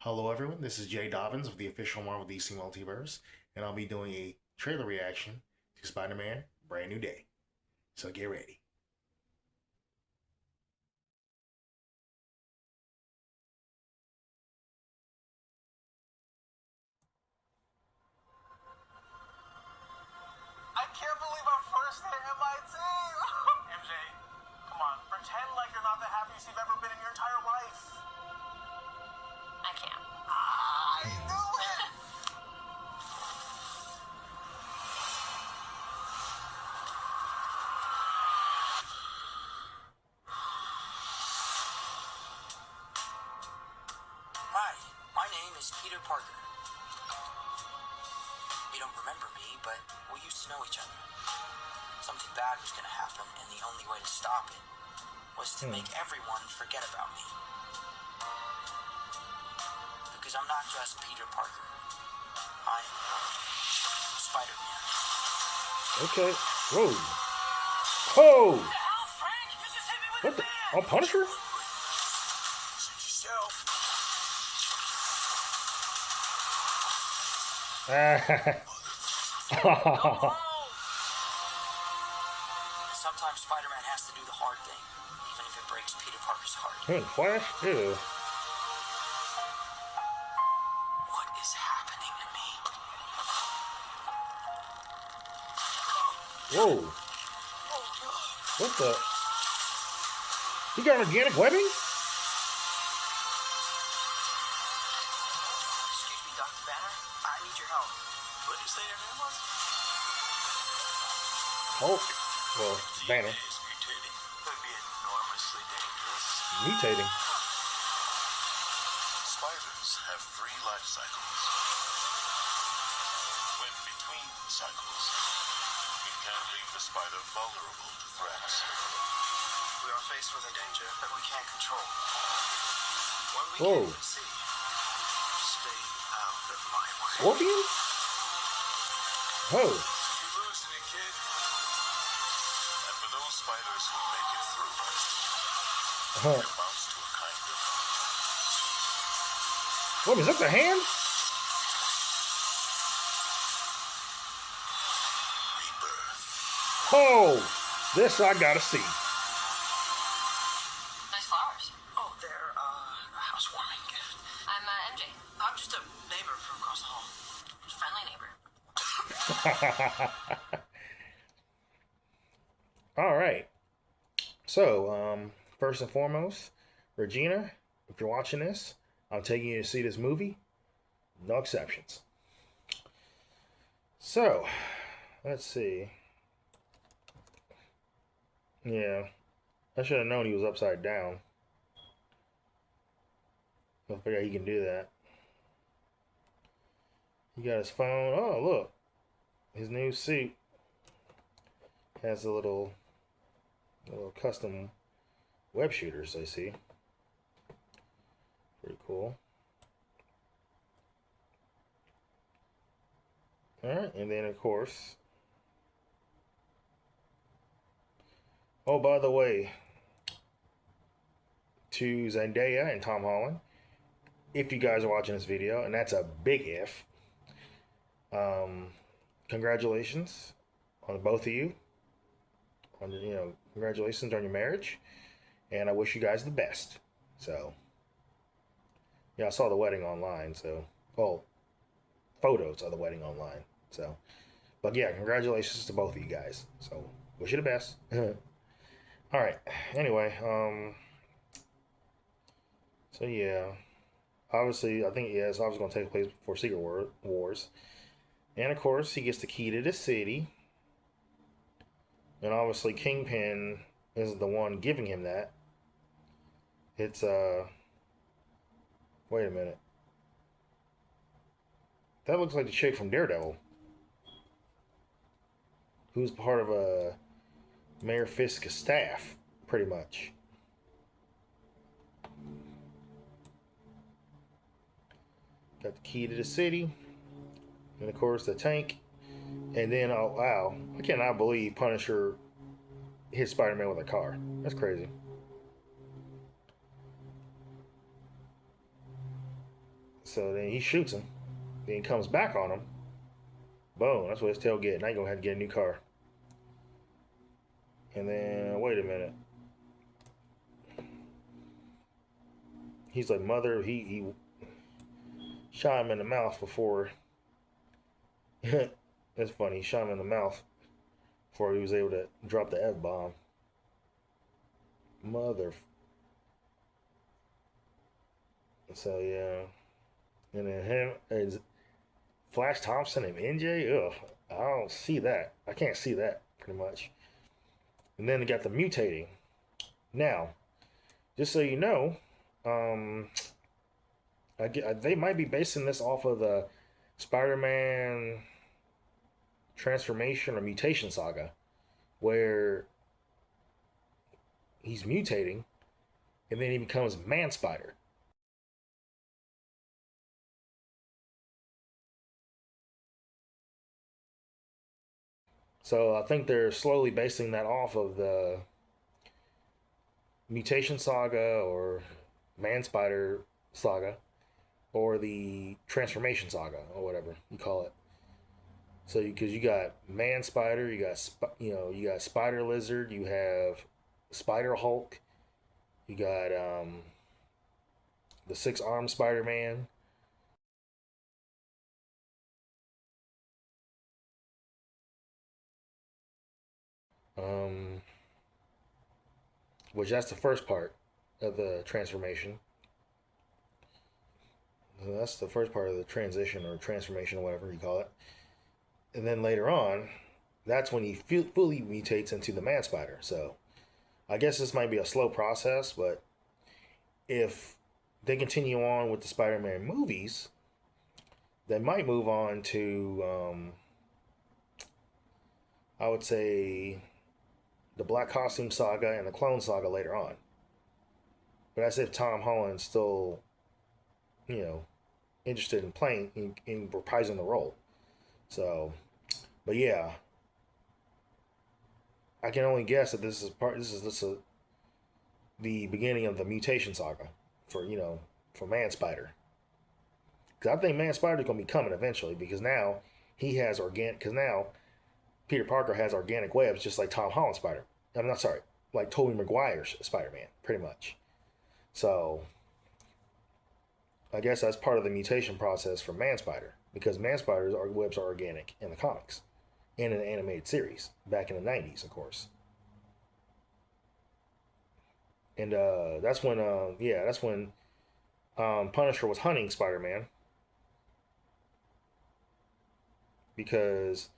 Hello, everyone. This is Jay Dobbins of the official Marvel DC Multiverse, and I'll be doing a trailer reaction to Spider Man Brand New Day. So get ready. I can't believe our first day at MIT. MJ, come on, pretend like you're not the happiest you've ever been in your entire life. I can't. I knew it. Hi, my name is Peter Parker. You don't remember me, but we used to know each other. Something bad was going to happen, and the only way to stop it was to make everyone forget about me. Because I'm not just Peter Parker. I'm Spider-Man. Okay. Whoa. Whoa! What the hell, Frank? You just hit me with What a the? fan. Oh, Punisher? Suit yourself. Go home. Sometimes Spider-Man has to do the hard thing, even if it breaks Peter Parker's heart. Flash? Ew. What is happening to me? Whoa. What the? He got organic webbing? Excuse me, Dr. Banner. I need your help. What did you say your name was? Hulk. Well, Banner. Is mutating. Could be enormously dangerous. Mutating. Spiders have 3 life cycles. When between cycles, it can leave the spider vulnerable to threats. We are faced with a danger that we can't control. One we Whoa. can't even see. Stay out of my way. Scorpion? Oh. You're losing it, kid. And for those spiders who make it through, it amounts to a kind of What, is that the hand? rebirth. Oh. This I gotta see. Nice flowers. Oh, they're, a housewarming gift. I'm MJ. I'm just a neighbor from across the hall. Friendly neighbor. All right. So, first and foremost, Regina, if you're watching this, I'm taking you to see this movie. No exceptions. So, let's see. Yeah, I should have known he was upside down. I figure he can do that. He got his phone. Oh, look. His new suit has a little custom web shooters, I see. Pretty cool. Alright, and then of course. Oh, by the way, to Zendaya and Tom Holland, if you guys are watching this video, and that's a big if, congratulations on both of you. Congratulations on your marriage, and I wish you guys the best. So, yeah, I saw the wedding online. So, well, photos of the wedding online. So, but yeah, congratulations to both of you guys. So, wish you the best. All right. Anyway, so yeah, obviously, I think it's obviously going to take place before Secret Wars, and of course, he gets the key to the city. And obviously, Kingpin is the one giving him that. It's, wait a minute. That looks like the chick from Daredevil, who's part of Mayor Fisk's staff, pretty much. Got the key to the city, and of course, the tank. And then, oh wow, I cannot believe Punisher hit Spider-Man with a car. That's crazy. So then he shoots him. Then he comes back on him. Boom, that's what his tail get. Now you're going to have to get a new car. And then, wait a minute. He's like, mother, he shot him in the mouth before. That's funny. He shot him in the mouth before he was able to drop the F-bomb. Mother. So, yeah. And then him is Flash Thompson and MJ. Ugh, I don't see that. I can't see that, pretty much. And then they got the mutating. Now, just so you know, they might be basing this off of the Spider-Man transformation or mutation saga, where he's mutating, and then he becomes Man Spider. So I think they're slowly basing that off of the Mutation Saga or Man Spider Saga or the Transformation Saga or whatever you call it. So because you got Man Spider, you got you got Spider Lizard, you have Spider Hulk, you got the six-armed Spider Man. Um, which that's the first part of the transformation. So that's the first part of the transition or transformation or whatever you call it. And then later on, that's when he fully mutates into the Man Spider. So I guess this might be a slow process, but if they continue on with the Spider-Man movies, they might move on to, I would say, the Black Costume Saga and the Clone Saga later on. But that's if Tom Holland's still, interested in playing, in reprising the role. So, but yeah, I can only guess that this is the beginning of the Mutation Saga for Man Spider. Because I think Man Spider's gonna be coming eventually because now he has organic. Because now Peter Parker has organic webs just like Tom Holland's Spider. I'm not sorry, like Tobey Maguire's Spider-Man, pretty much. So I guess that's part of the mutation process for Man Spider because Man Spider's webs are organic in the comics and in the animated series back in the 90s, of course. And that's when Punisher was hunting Spider-Man because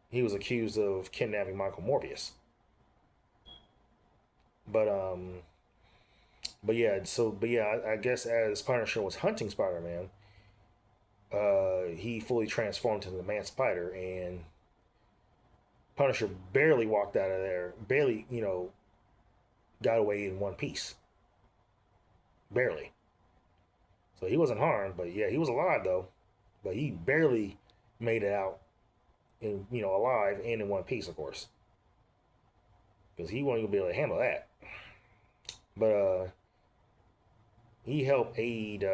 he was accused of kidnapping Michael Morbius. But I guess as Punisher was hunting Spider-Man, he fully transformed into the Man Spider, and Punisher barely walked out of there, barely, got away in one piece, barely. So he wasn't harmed, but yeah, he was alive though, but he barely made it out, alive and in one piece, of course, because he wasn't gonna be able to handle that. But he helped aid,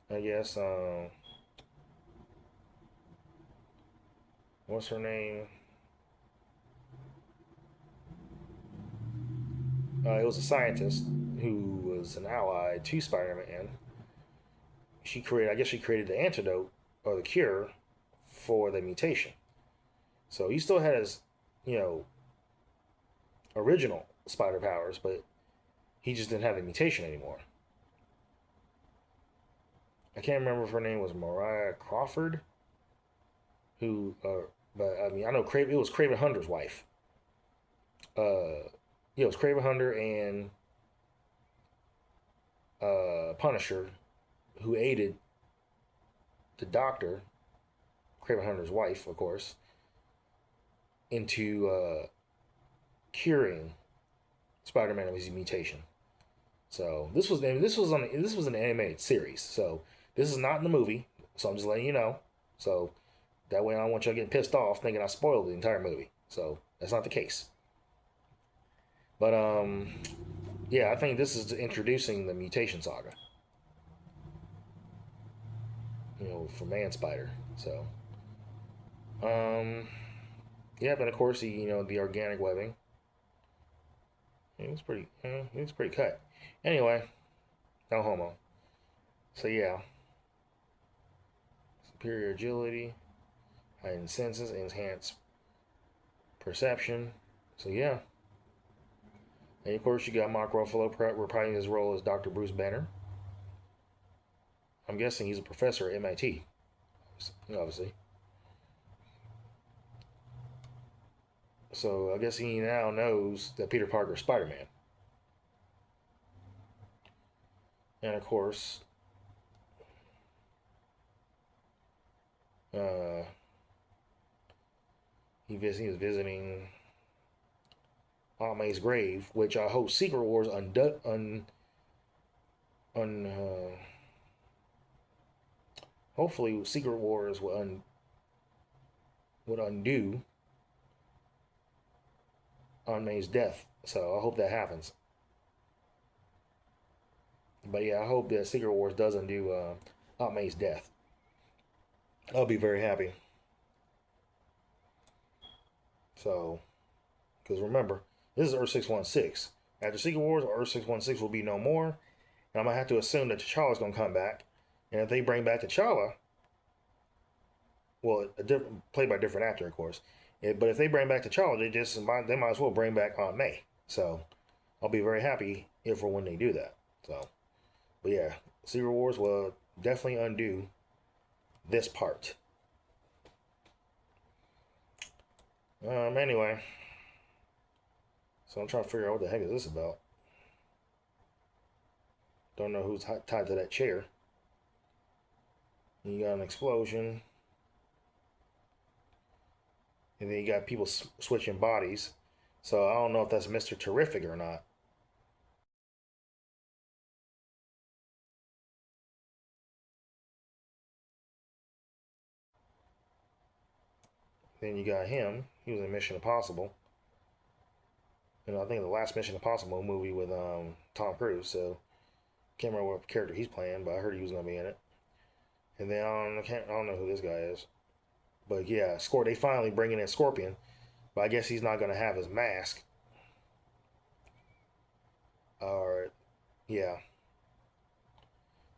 I guess, what's her name? It was a scientist who was an ally to Spider-Man. I guess she created the antidote or the cure for the mutation. So he still had his, original spider powers, but he just didn't have the mutation anymore. I can't remember if her name was Mariah Crawford, but I mean, I know it was Craven Hunter's wife. It was Craven Hunter and Punisher who aided the Doctor, Craven Hunter's wife, of course, into curing Spider-Man of his mutation. So this was an animated series. So this is not in the movie. So I'm just letting you know. So that way I don't want y'all getting pissed off thinking I spoiled the entire movie. So that's not the case. But yeah, I think this is introducing the Mutation saga. You know, for Man Spider. So, um, yeah, but of course, the organic webbing. It was pretty cut. Anyway, no homo. So yeah, superior agility, heightened senses, enhanced perception. So yeah, and of course you got Mark Ruffalo reprising his role as Dr. Bruce Banner. I'm guessing he's a professor at MIT, obviously. So I guess he now knows that Peter Parker is Spider-Man. And of course, uh, he was visiting Aunt May's grave, which I hope Secret Wars hopefully Secret Wars would undo Aunt May's death. So I hope that happens. But yeah, I hope that Secret Wars does undo Aunt May's death. I'll be very happy. So, because remember, this is Earth 616. After Secret Wars, Earth 616 will be no more. And I'm going to have to assume that T'Challa's going to come back. And if they bring back T'Challa, well, played by a different actor, of course. But if they bring back T'Challa, they might as well bring back Aunt May. So, I'll be very happy if or when they do that. So, but yeah, Secret Wars will definitely undo this part. Anyway, so I'm trying to figure out what the heck is this about. Don't know who's tied to that chair. You got an explosion, and then you got people switching bodies. So I don't know if that's Mr. Terrific or not. Then you got him. He was in Mission Impossible. And I think the last Mission Impossible movie with Tom Cruise. So can't remember what character he's playing, but I heard he was gonna be in it. And then I don't know who this guy is. But yeah, they finally bringing in Scorpion, but I guess he's not gonna have his mask. Or yeah,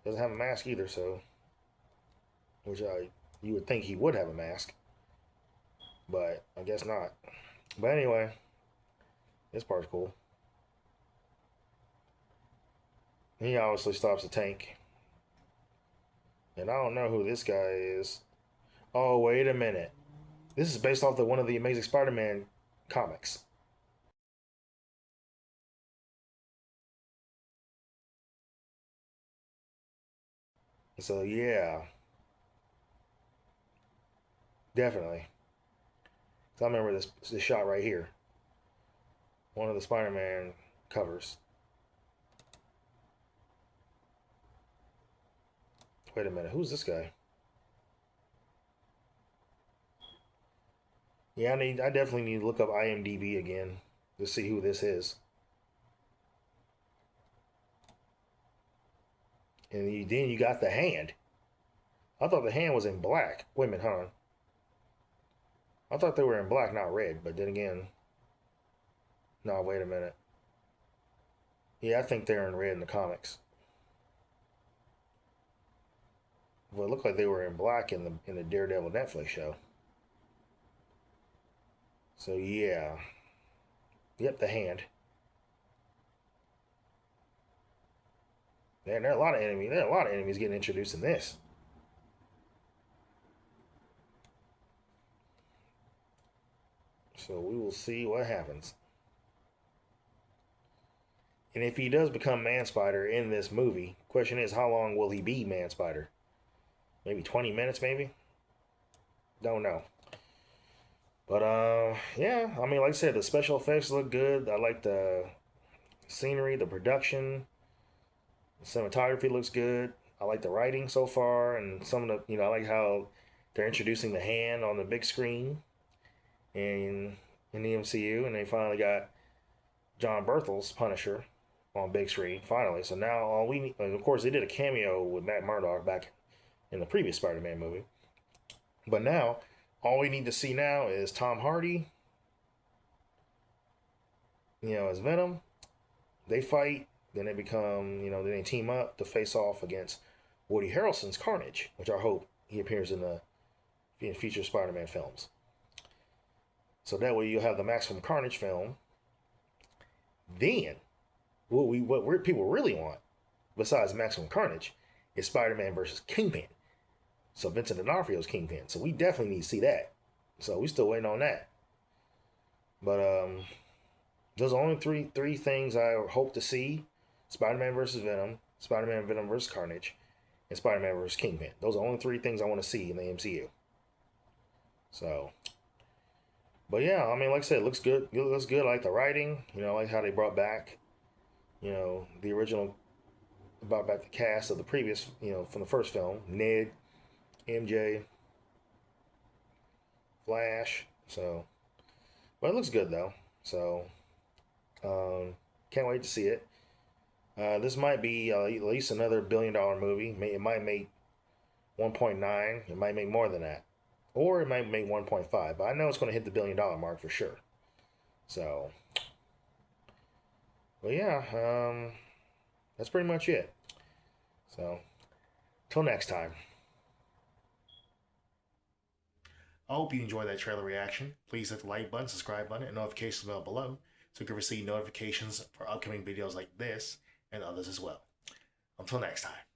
doesn't have a mask either. So, you would think he would have a mask, but I guess not. But anyway, this part's cool. He obviously stops the tank. And I don't know who this guy is. Oh, wait a minute. This is based off one of the Amazing Spider-Man comics. So yeah, definitely. So I remember this shot right here. One of the Spider-Man covers. Wait a minute, who's this guy? Yeah, I definitely need to look up IMDb again to see who this is. And then you got the hand. I thought the hand was in black. Wait a minute, hold on. I thought they were in black, not red. But then again, no, wait a minute. Yeah, I think they're in red in the comics. Well, it looked like they were in black in the Daredevil Netflix show. So yeah, yep, the hand. Man, there are a lot of enemies. There are a lot of enemies getting introduced in this. So we will see what happens. And if he does become Man Spider in this movie, question is how long will he be Man Spider? Maybe 20 minutes, maybe? Don't know. But yeah, I mean, like I said, the special effects look good. I like the scenery, the production, the cinematography looks good. I like the writing so far, and some of I like how they're introducing the hand on the big screen in the MCU, and they finally got John Berthel's Punisher, on big screen finally. So now all we need, and of course, they did a cameo with Matt Murdock back in the previous Spider-Man movie. But now, all we need to see now is Tom Hardy, as Venom. They fight, then they become, then they team up to face off against Woody Harrelson's Carnage, which I hope he appears in the future Spider-Man films. So that way you'll have the Maximum Carnage film. Then, what people really want, besides Maximum Carnage, is Spider-Man versus Kingpin. So Vincent D'Onofrio's Kingpin. So we definitely need to see that. So we still waiting on that. But those are only three things I hope to see: Spider-Man versus Venom, Spider-Man Venom versus Carnage, and Spider-Man versus Kingpin. Those are the only three things I want to see in the MCU. So, but yeah, I mean, like I said, it looks good. It looks good. I like the writing. I like how they brought back, the original, brought back the cast of the previous, from the first film: Ned, MJ, Flash. So, but it looks good though. So, can't wait to see it. This might be at least another $1 billion movie. It might make 1.9. It might make more than that, or it might make 1.5. But I know it's going to hit the $1 billion mark for sure. So, but yeah, that's pretty much it. So, till next time. I hope you enjoyed that trailer reaction. Please hit the like button, subscribe button, and notifications bell below so you can receive notifications for upcoming videos like this and others as well. Until next time.